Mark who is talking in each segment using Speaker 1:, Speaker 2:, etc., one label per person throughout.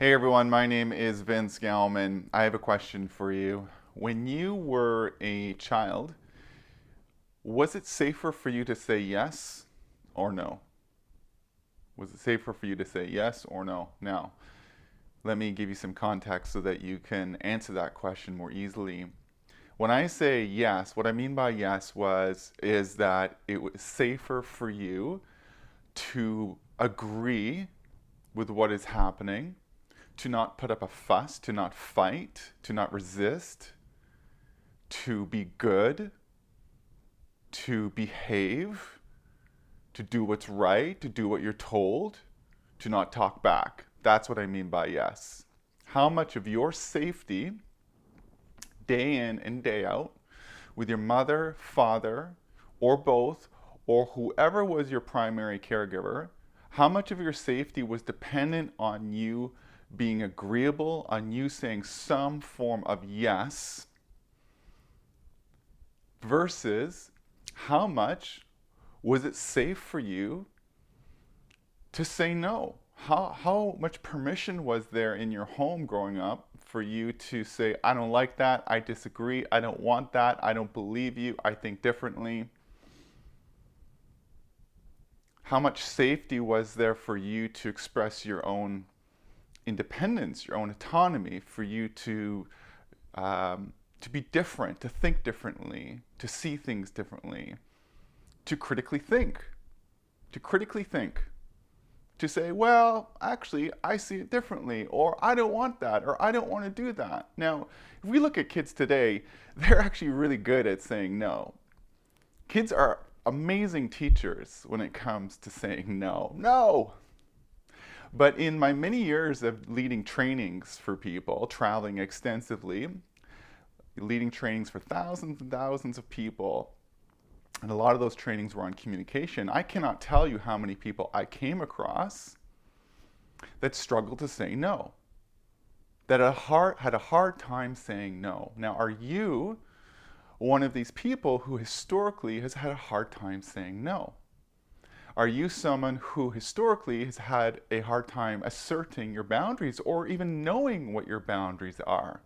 Speaker 1: Hey everyone, my name is Vince Galman. I have a question for you. When you were a child, was it safer for you to say yes or no? Was it safer for you to say yes or no? Now, let me give you some context so that you can answer that question more easily. When I say yes, what I mean by yes is that it was safer for you to agree with what is happening, to not put up a fuss, to not fight, to not resist, to be good, to behave, to do what's right, to do what you're told, to not talk back. That's what I mean by yes. How much of your safety, day in and day out, with your mother, father, or both, or whoever was your primary caregiver, how much of your safety was dependent on you being agreeable, on you saying some form of yes, versus how much was it safe for you to say no? How much permission was there in your home growing up for you to say, I don't like that, I disagree, I don't want that, I don't believe you, I think differently? How much safety was there for you to express your own independence, your own autonomy, for you to be different, to think differently, to see things differently, to critically think, to critically think, to say, well, actually, I see it differently, or I don't want that, or I don't want to do that. Now, if we look at kids today, they're actually really good at saying no. Kids are amazing teachers when it comes to saying no. No! But in my many years of leading trainings for people, traveling extensively, leading trainings for thousands and thousands of people, and a lot of those trainings were on communication, I cannot tell you how many people I came across that struggled to say no, that had a hard time saying no. Now, are you one of these people who historically has had a hard time saying no? Are you someone who historically has had a hard time asserting your boundaries or even knowing what your boundaries are?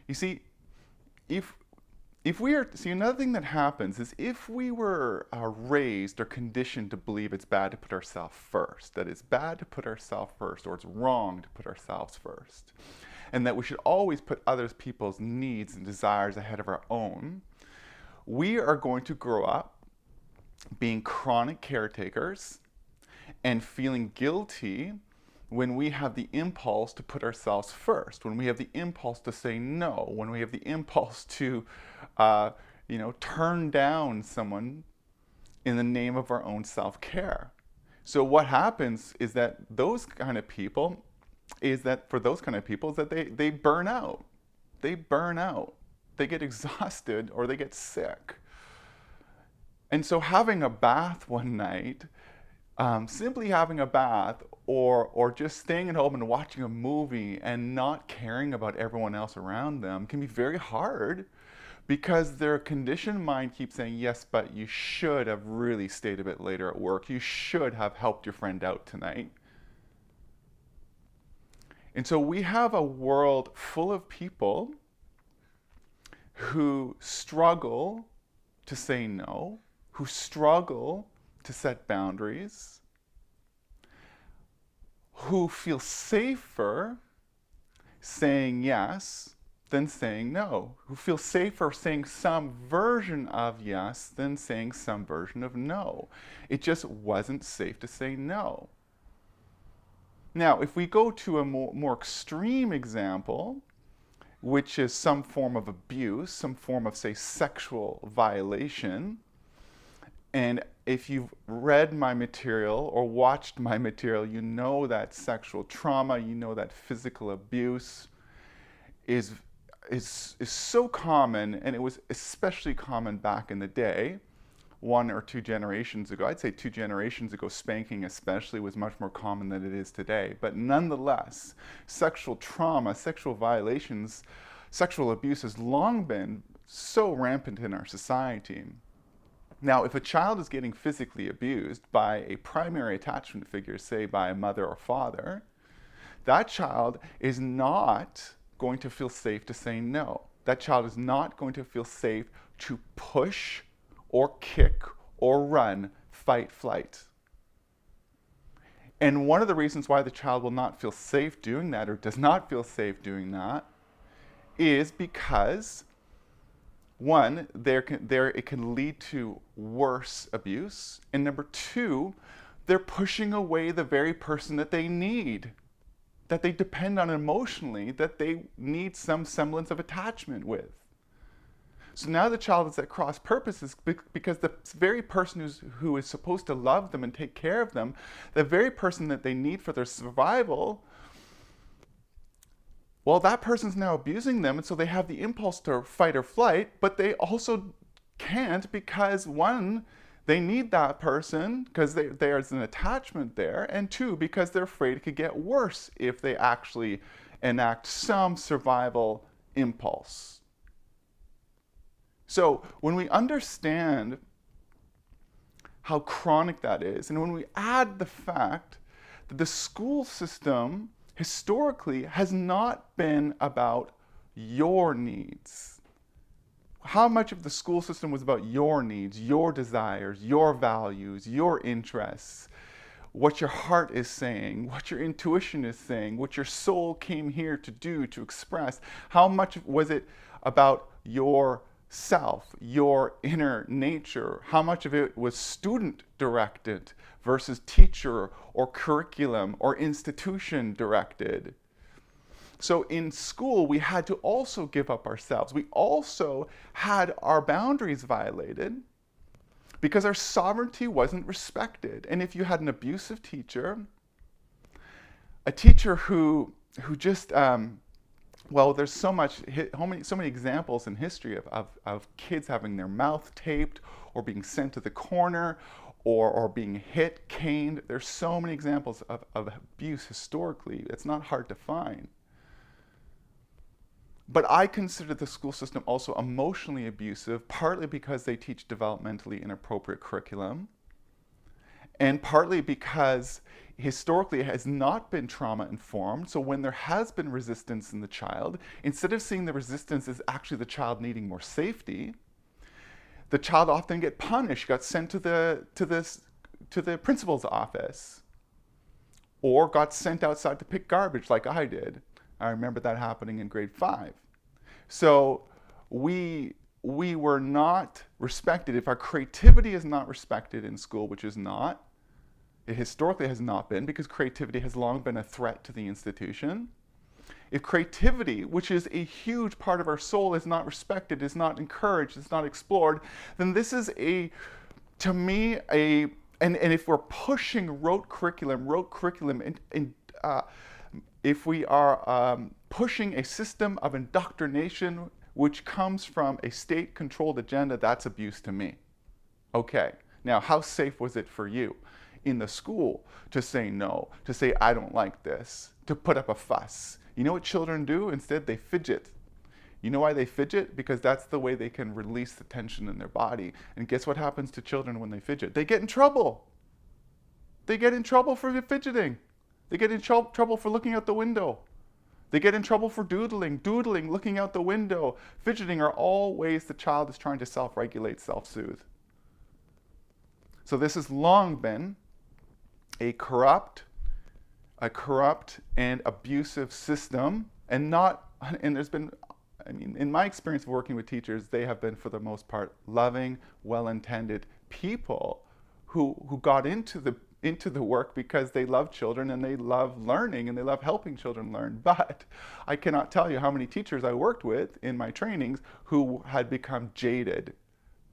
Speaker 1: You see, if we are, see, another thing that happens is if we were raised or conditioned to believe it's bad to put ourselves first, that it's bad to put ourselves first, or it's wrong to put ourselves first, and that we should always put other people's needs and desires ahead of our own, we are going to grow up being chronic caretakers and feeling guilty when we have the impulse to put ourselves first, when we have the impulse to say no, when we have the impulse to, turn down someone in the name of our own self-care. So what happens is that for those kind of people, is that they burn out. They burn out. They get exhausted or they get sick. And so having a bath one night, simply having a bath, or just staying at home and watching a movie and not caring about everyone else around them can be very hard because their conditioned mind keeps saying, yes, but you should have really stayed a bit later at work. You should have helped your friend out tonight. And so we have a world full of people who struggle to say no, who struggle to set boundaries, who feel safer saying yes than saying no, who feel safer saying some version of yes than saying some version of no. It just wasn't safe to say no. Now, if we go to a more extreme example, which is some form of abuse, some form of, say, sexual violation, and if you've read my material or watched my material, you know that sexual trauma, you know that physical abuse is so common, and it was especially common back in the day, 1 or 2 generations ago. I'd say 2 generations ago, spanking especially was much more common than it is today. But nonetheless, sexual trauma, sexual violations, sexual abuse has long been so rampant in our society. Now, if a child is getting physically abused by a primary attachment figure, say by a mother or father, that child is not going to feel safe to say no. That child is not going to feel safe to push or kick or run, fight, flight. And one of the reasons why the child will not feel safe doing that or does not feel safe doing that is because, one, it can lead to worse abuse. And number two, they're pushing away the very person that they need, that they depend on emotionally, that they need some semblance of attachment with. So now the child is at cross purposes because the very person who is supposed to love them and take care of them, the very person that they need for their survival, well, that person's now abusing them, and so they have the impulse to fight or flight, but they also can't because, one, they need that person because there's an attachment there, and two, because they're afraid it could get worse if they actually enact some survival impulse. So when we understand how chronic that is, and when we add the fact that the school system historically has not been about your needs. How much of the school system was about your needs, your desires, your values, your interests, what your heart is saying, what your intuition is saying, what your soul came here to do, to express? How much was it about your self, your inner nature? How much of it was student directed versus teacher or curriculum or institution directed? So in school, we had to also give up ourselves. We also had our boundaries violated because our sovereignty wasn't respected. And if you had an abusive teacher, a teacher who just well, there's so many examples in history of kids having their mouth taped or being sent to the corner or being hit, caned. There's so many examples of abuse historically. It's not hard to find. But I consider the school system also emotionally abusive, partly because they teach developmentally inappropriate curriculum, and partly because historically it has not been trauma informed. So when there has been resistance in the child, instead of seeing the resistance as actually the child needing more safety, the child often got punished, got sent to the principal's office, or got sent outside to pick garbage like I did. I remember that happening in grade 5. So we were not respected. If our creativity is not respected in school, which is not, it historically has not been, because creativity has long been a threat to the institution. If creativity, which is a huge part of our soul, is not respected, is not encouraged, is not explored, then this is to me, and if we're pushing rote curriculum, if we are pushing a system of indoctrination which comes from a state-controlled agenda, that's abuse to me. Okay, now how safe was it for you in the school to say no, to say I don't like this, to put up a fuss? You know what children do? Instead, they fidget. You know why they fidget? Because that's the way they can release the tension in their body. And guess what happens to children when they fidget? They get in trouble. They get in trouble for fidgeting. They get in trouble for looking out the window. They get in trouble for doodling, looking out the window. Fidgeting are all ways the child is trying to self-regulate, self-soothe. So this has long been a corrupt and abusive system, and there's been, in my experience of working with teachers, they have been, for the most part, loving, well-intended people who got into the work because they love children and they love learning and they love helping children learn. But I cannot tell you how many teachers I worked with in my trainings who had become jaded,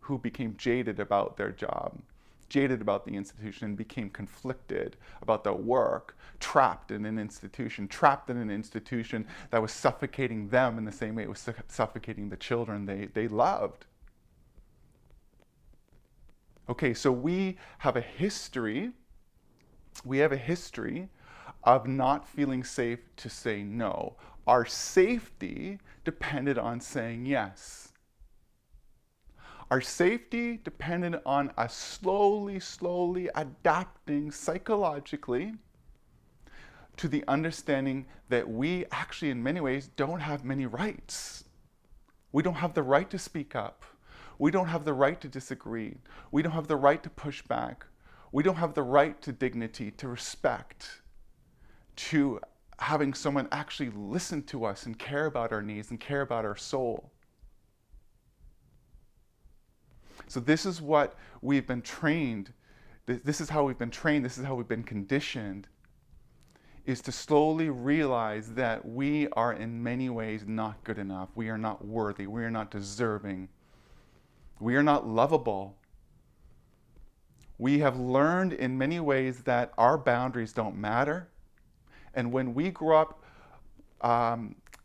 Speaker 1: who became jaded about their job, jaded about the institution, and became conflicted about their work, trapped in an institution that was suffocating them in the same way it was suffocating the children they loved. Okay, so we have a history of not feeling safe to say no. Our safety depended on saying yes. Our safety depended on us slowly adapting psychologically to the understanding that we actually, in many ways, don't have many rights. We don't have the right to speak up. We don't have the right to disagree. We don't have the right to push back. We don't have the right to dignity, to respect, to having someone actually listen to us and care about our needs and care about our soul. So this is what we've been trained. This is how we've been trained. This is how we've been conditioned, is to slowly realize that we are in many ways not good enough. We are not worthy. We are not deserving. We are not lovable. We have learned in many ways that our boundaries don't matter. And when we grow up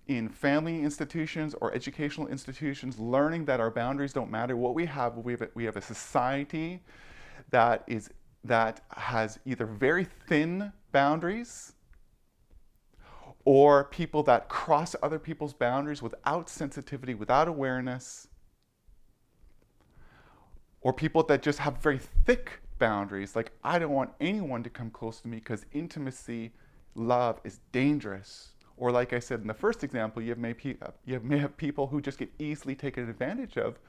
Speaker 1: in family institutions or educational institutions, learning that our boundaries don't matter, what we have a society that has either very thin boundaries, or people that cross other people's boundaries without sensitivity, without awareness, or people that just have very thick boundaries, like I don't want anyone to come close to me because intimacy, love is dangerous. Or like I said in the first example, you may have people who just get easily taken advantage of.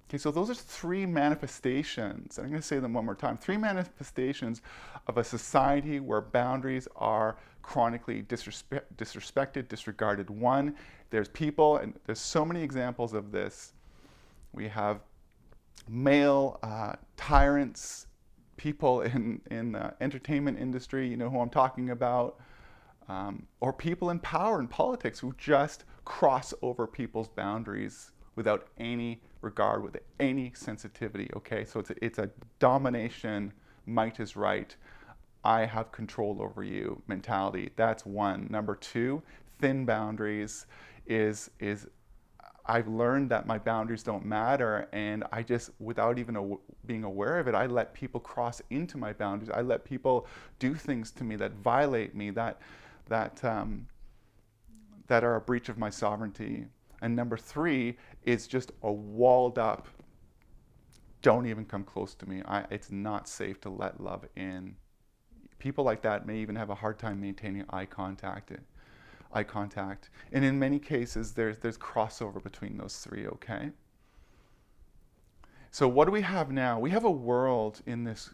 Speaker 1: Okay, so those are three manifestations, and I'm going to say them one more time. Three manifestations of a society where boundaries are chronically disrespected, disregarded. One, there's people, and there's so many examples of this. We have male tyrants, people in the entertainment industry, you know who I'm talking about, or people in power and politics who just cross over people's boundaries without any regard, with any sensitivity. Okay, so it's a domination, might is right, I have control over you mentality. That's one. Number two, thin boundaries is I've learned that my boundaries don't matter, and I just, without even being aware of it, I let people cross into my boundaries. I let people do things to me that violate me, that are a breach of my sovereignty. And number three is just a walled up, don't even come close to me. It's not safe to let love in. People like that may even have a hard time maintaining eye contact. And in many cases, there's crossover between those three, okay? So what do we have now? We have a world in this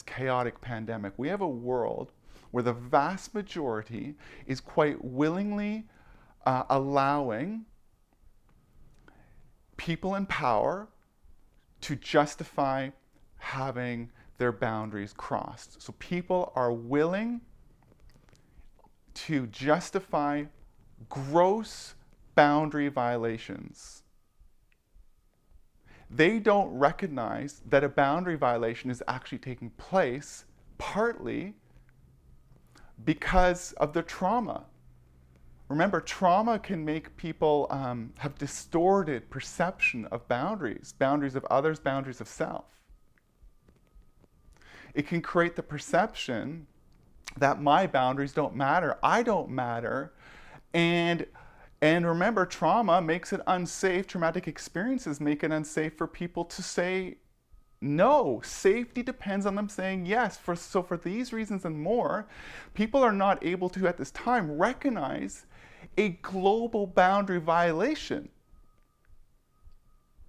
Speaker 1: chaotic pandemic. We have a world where the vast majority is quite willingly allowing people in power to justify having their boundaries crossed. So people are willing to justify gross boundary violations. They don't recognize that a boundary violation is actually taking place partly because of the trauma. Remember, trauma can make people have distorted perception of boundaries of others, boundaries of self. It can create the perception that my boundaries don't matter, I don't matter, and remember, trauma makes it unsafe, traumatic experiences make it unsafe for people to say no. Safety depends on them saying yes. So for these reasons and more, people are not able to, at this time, recognize a global boundary violation.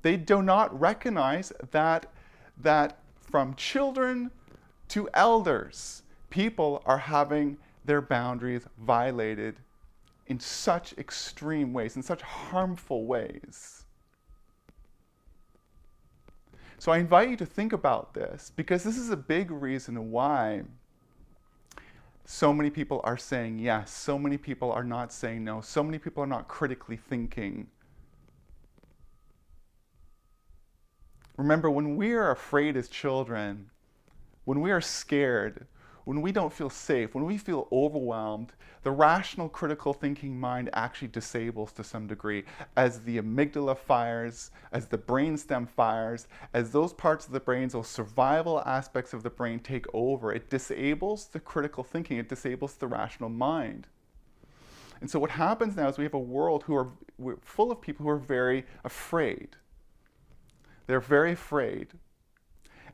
Speaker 1: They do not recognize that from children to elders, people are having their boundaries violated in such extreme ways, in such harmful ways. So I invite you to think about this, because this is a big reason why so many people are saying yes, so many people are not saying no, so many people are not critically thinking. Remember, when we are afraid as children, when we are scared, when we don't feel safe, when we feel overwhelmed, the rational, critical thinking mind actually disables to some degree. As the amygdala fires, as the brainstem fires, as those parts of the brain, those survival aspects of the brain take over, it disables the critical thinking, it disables the rational mind. And so what happens now is we have a world we're full of people who are very afraid. They're very afraid.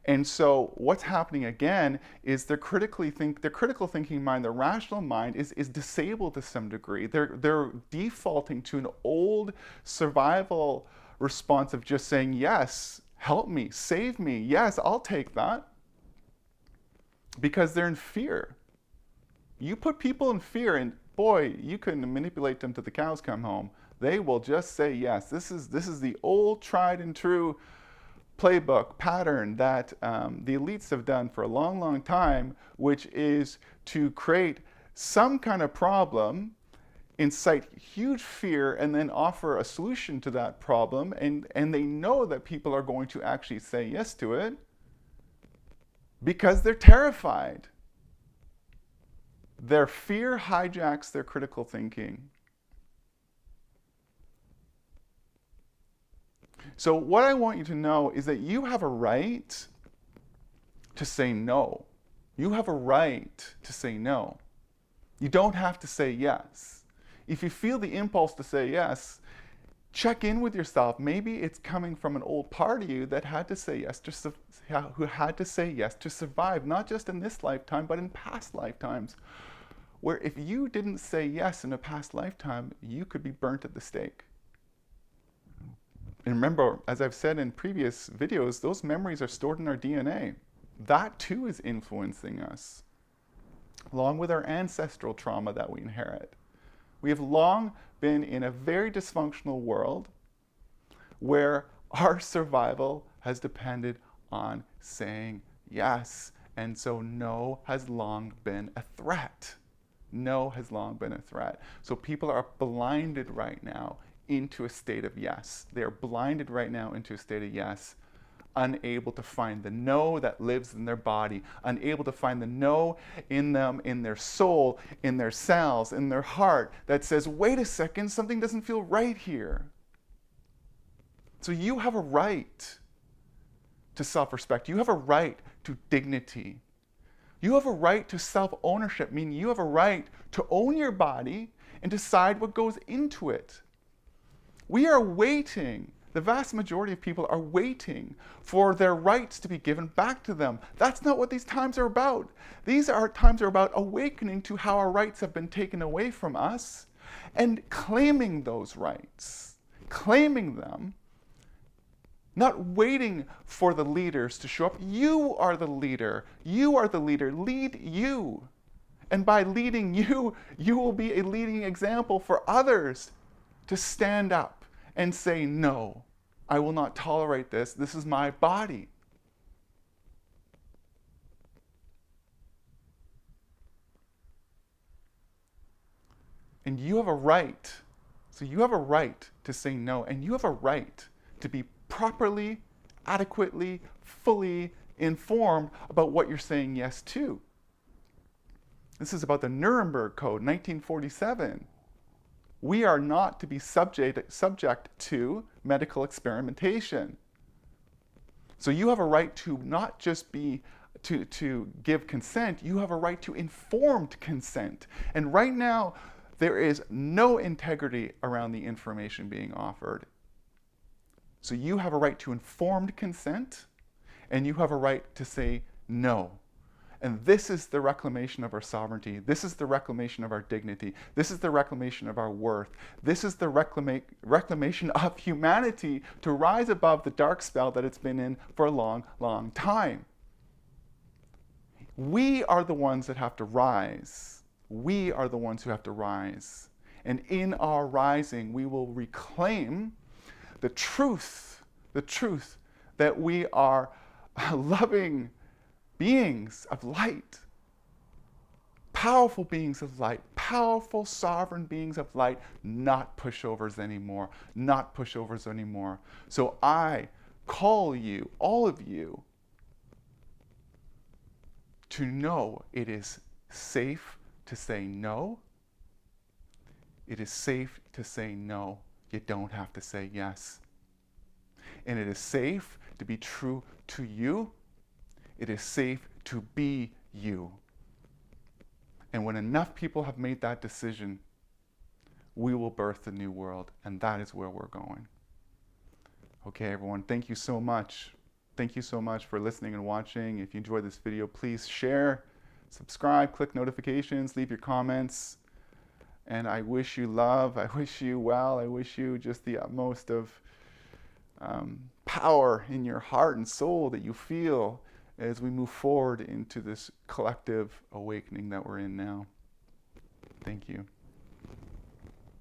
Speaker 1: And so what's happening again is their critical thinking mind, their rational mind is disabled to some degree. They're defaulting to an old survival response of just saying, yes, help me, save me, yes, I'll take that. Because they're in fear. You put people in fear and boy, you can manipulate them till the cows come home. They will just say yes. This is the old tried and true playbook pattern that the elites have done for a long, long time, which is to create some kind of problem, incite huge fear, and then offer a solution to that problem. And they know that people are going to actually say yes to it because they're terrified. Their fear hijacks their critical thinking. So what I want you to know is that you have a right to say no. You have a right to say no. You don't have to say yes. If you feel the impulse to say yes, check in with yourself. Maybe it's coming from an old part of you that had to say yes who had to say yes to survive, not just in this lifetime, but in past lifetimes, where if you didn't say yes in a past lifetime, you could be burnt at the stake. And remember, as I've said in previous videos, those memories are stored in our DNA. That too is influencing us, along with our ancestral trauma that we inherit. We have long been in a very dysfunctional world where our survival has depended on saying yes. And so no has long been a threat. No has long been a threat. So people are blinded right now into a state of yes. They are blinded right now into a state of yes, unable to find the no that lives in their body, unable to find the no in them, in their soul, in their cells, in their heart that says, wait a second, something doesn't feel right here. So you have a right to self-respect. You have a right to dignity. You have a right to self-ownership, meaning you have a right to own your body and decide what goes into it. We are waiting. The vast majority of people are waiting for their rights to be given back to them. That's not what these times are about. These times are about awakening to how our rights have been taken away from us and claiming those rights, claiming them, not waiting for the leaders to show up. You are the leader. You are the leader. Lead you. And by leading you, you will be a leading example for others to stand up and say, no, I will not tolerate this. This is my body. And you have a right. So you have a right to say no, and you have a right to be properly, adequately, fully informed about what you're saying yes to. This is about the Nuremberg Code, 1947. We are not to be subject to medical experimentation. So you have a right to not just be to give consent, you have a right to informed consent. And right now, there is no integrity around the information being offered. So you have a right to informed consent, and you have a right to say no. And this is the reclamation of our sovereignty. This is the reclamation of our dignity. This is the reclamation of our worth. This is the reclamation of humanity to rise above the dark spell that it's been in for a long, long time. We are the ones that have to rise. We are the ones who have to rise. And in our rising, we will reclaim the truth that we are loving beings of light, powerful beings of light, powerful sovereign beings of light, not pushovers anymore, not pushovers anymore. So I call you, all of you, to know it is safe to say no. It is safe to say no. You don't have to say yes. And it is safe to be true to you. It is safe to be you. And when enough people have made that decision, we will birth the new world, and that is where we're going. Okay, everyone, thank you so much. Thank you so much for listening and watching. If you enjoyed this video, please share, subscribe, click notifications, leave your comments. And I wish you love, I wish you well, I wish you just the utmost of power in your heart and soul that you feel as we move forward into this collective awakening that we're in now. Thank you.